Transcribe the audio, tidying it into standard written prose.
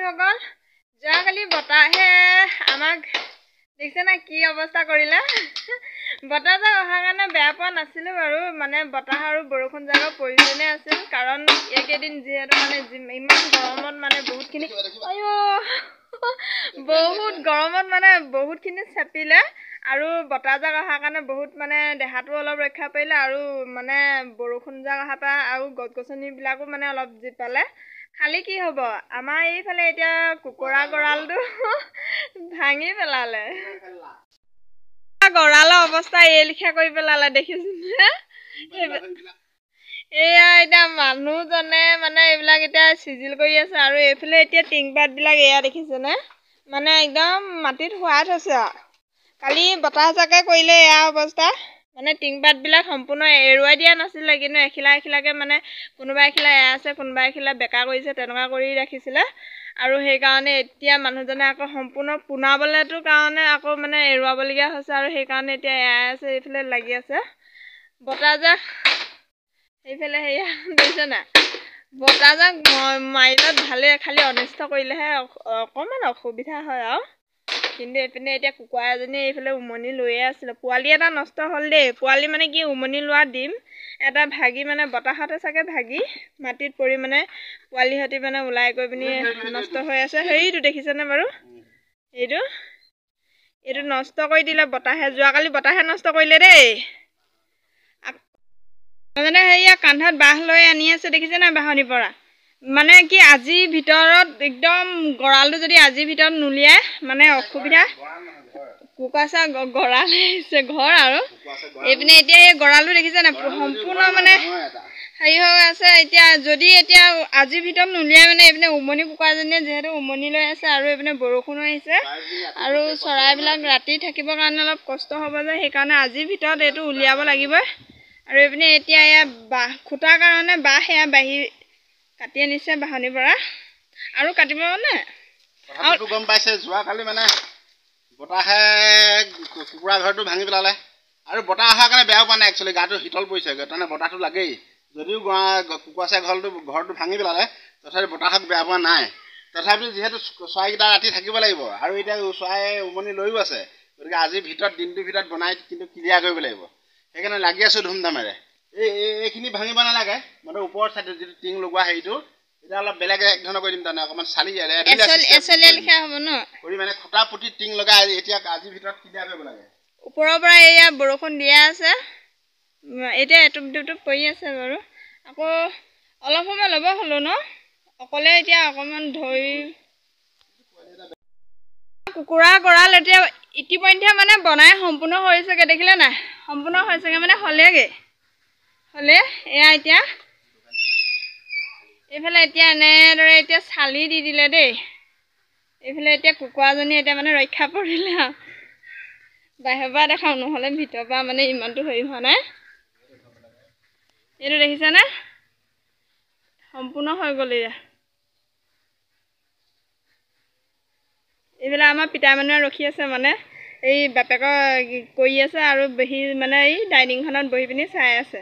বন্ধুসকল যোৱাকালি বতাহে আমাক দেখছে না কি অৱস্থা কৰিলে বতাহ যাক অহাৰ কাৰণে বেয়া পোৱা নাছিলো বাৰু মানে বতাহ আৰু বৰষুণ যাক প্ৰয়োজনে আছিল কাৰণ এইকেইদিন যিহেতু মানে ইমান গৰমত মানে বহুতখিনি বহুত গৰমত মানে বহুতখিনি চেপিলে আৰু বতাহ যাক অহাৰ কাৰণে বহুত মানে দেহাটো অলপ ৰক্ষা পৰিলে আৰু মানে বৰষুণ যাক অহাৰ পৰা আৰু গছ গছনিবিলাকো মানে অলপ জিপালে খালি কি হ'ব আমাৰ এইফালে এতিয়া কুকুৰা গড়ালটো ভাঙি পেলালে গড়ালৰ অৱস্থা এই লিখা কৰি পেলালে দেখিছনে এয়া এতিয়া মানুহজনে মানে এইবিলাক এতিয়া চিজিল কৰি আছে আৰু এইফালে এতিয়া টিংপাতবিলাক এয়া দেখিছেনে মানে একদম মাটিত শুৱাই থৈছে আৰু কালি বতাহ জাকে কৰিলে এয়া অৱস্থা মানে টিংপাতবিলাক সম্পূৰ্ণ এৰুৱাই দিয়া নাছিলে কিন্তু এখিলা এখিলাকে মানে কোনোবা এখিলা এয়া আছে কোনোবা এখিলা বেকা কৰিছে তেনেকুৱা কৰি ৰাখিছিলে আৰু সেইকাৰণে এতিয়া মানুহজনে আকৌ সম্পূৰ্ণ পুনাবলেতো কাৰণে আকৌ মানে এৰুৱাবলগীয়া হৈছে আৰু সেইকাৰণে এতিয়া এয়া আছে এইফালে লাগি আছে বতাহজাক এইফালে সেয়া দেখিছে না বতাহজাক মাৰিলত ভালে খালি অনিষ্ট কৰিলেহে অকণমান অসুবিধা হয় আৰু কিন্তু এইপিনে এতিয়া কুকুৰা এজনী এইফালে উমনি লৈয়ে আছিলে পোৱালি এটা নষ্ট হ'ল দেই পোৱালি মানে কি উমনি লোৱা ডিম এটা ভাগি মানে বতাহতে চাগে ভাগি মাটিত পৰি মানে পোৱালিহঁতি মানে ওলাই গৈ পিনি নষ্ট হৈ আছে হেৰিটো দেখিছেনে বাৰু এইটো নষ্ট কৰি দিলে বতাহে যোৱাকালি বতাহে নষ্ট কৰিলে দেই মানে সেয়া কান্ধত বাঁহ লৈ আনি আছে দেখিছে নাই বাঁহনিৰ পৰা মানে কি আজিৰ ভিতৰত একদম গড়ালটো যদি আজিৰ ভিতৰত নুলিয়াই মানে অসুবিধা কুকুৰা গড়াল আহিছে ঘৰ আৰু এইপিনে এতিয়া এই গড়ালটো দেখিছে নাই সম্পূৰ্ণ মানে হেৰি হৈ আছে এতিয়া যদি এতিয়া আজিৰ ভিতৰত নুলিয়াই মানে এইপিনে উমনি কুকুৰাজনীয়ে যিহেতু উমনি লৈ আছে আৰু এইপিনে বৰষুণো আহিছে আৰু চৰাইবিলাক ৰাতি থাকিবৰ কাৰণে অলপ কষ্ট হ'ব যে সেইকাৰণে আজিৰ ভিতৰত এইটো উলিয়াব লাগিবই আৰু এইপিনে এতিয়া এয়া বাঁহ খুটাৰ কাৰণে বাঁহ সেয়া বাঢ়ি কাটি আনিছে বাঁহনিৰ পৰা আৰু কাটিব মানে কথাটো গম পাইছে যোৱাকালি মানে বতাহে কুকুৰা ঘৰটো ভাঙি পেলালে আৰু বতাহ অহাৰ কাৰণে বেয়া পোৱা নাই একচুৱেলি গাটো শীতল পৰিছে তাৰমানে বতাহটো লাগেই যদিও কুকুৰা চাই ঘৰটো ভাঙি পেলালে তথাপি বতাহক বেয়া পোৱা নাই তথাপিও যিহেতু চৰাইকেইটা ৰাতি থাকিব লাগিব আৰু এতিয়া চৰাই উমনি লৈও আছে গতিকে আজিৰ ভিতৰত দিনটোৰ ভিতৰত বনাই কিন্তু ক্লিয়াৰ কৰিব লাগিব সেইকাৰণে লাগি আছোঁ ধুমধামেৰে এইখিনি ভাঙিব নালাগে মানে ওপৰত চাইডে যিটো টিং লগোৱা হেৰিটো এটা অলপ বেলেগ এক ধৰণৰ কৰি দিম তাৰমানে অকণমান চালি কৰি মানে খুটা পুতি টিং লগাই এতিয়া আজিৰ ভিতৰত ক্লিয়াৰ কৰিব লাগে ওপৰৰ পৰা এয়া বৰষুণ দিয়া আছে এতিয়া এটুপ দুটুপ পৰি আছে বাৰু আকৌ অলপ সময় ল'ব হ'লো ন অকলে এতিয়া অকণমান ধৰি কুকুৰা গড়াল এতিয়া ইতিমধ্যে মানে বনাই সম্পূৰ্ণ হৈছেগৈ দেখিলে নাই সম্পূৰ্ণ হৈছেগৈ মানে হ'লে এয়া এতিয়া এইফালে এতিয়া এনেদৰে এতিয়া চালি দি দিলে দেই এইফালে এতিয়া কুকুৰাজনী এতিয়া মানে ৰক্ষা পৰিলে আৰু বাহিৰৰ পৰা দেখাওঁ নহ'লে ভিতৰৰ পৰা মানে ইমানটো হেৰি হোৱা নাই এইটো দেখিছানে সম্পূৰ্ণ হৈ গ'ল এইফালে আমাৰ পিতা মানুহে ৰখি আছে মানে এই বাপেকৰ কৰি আছে আৰু বহি মানে এই ডাইনিংখনত বহি পিনি চাই আছে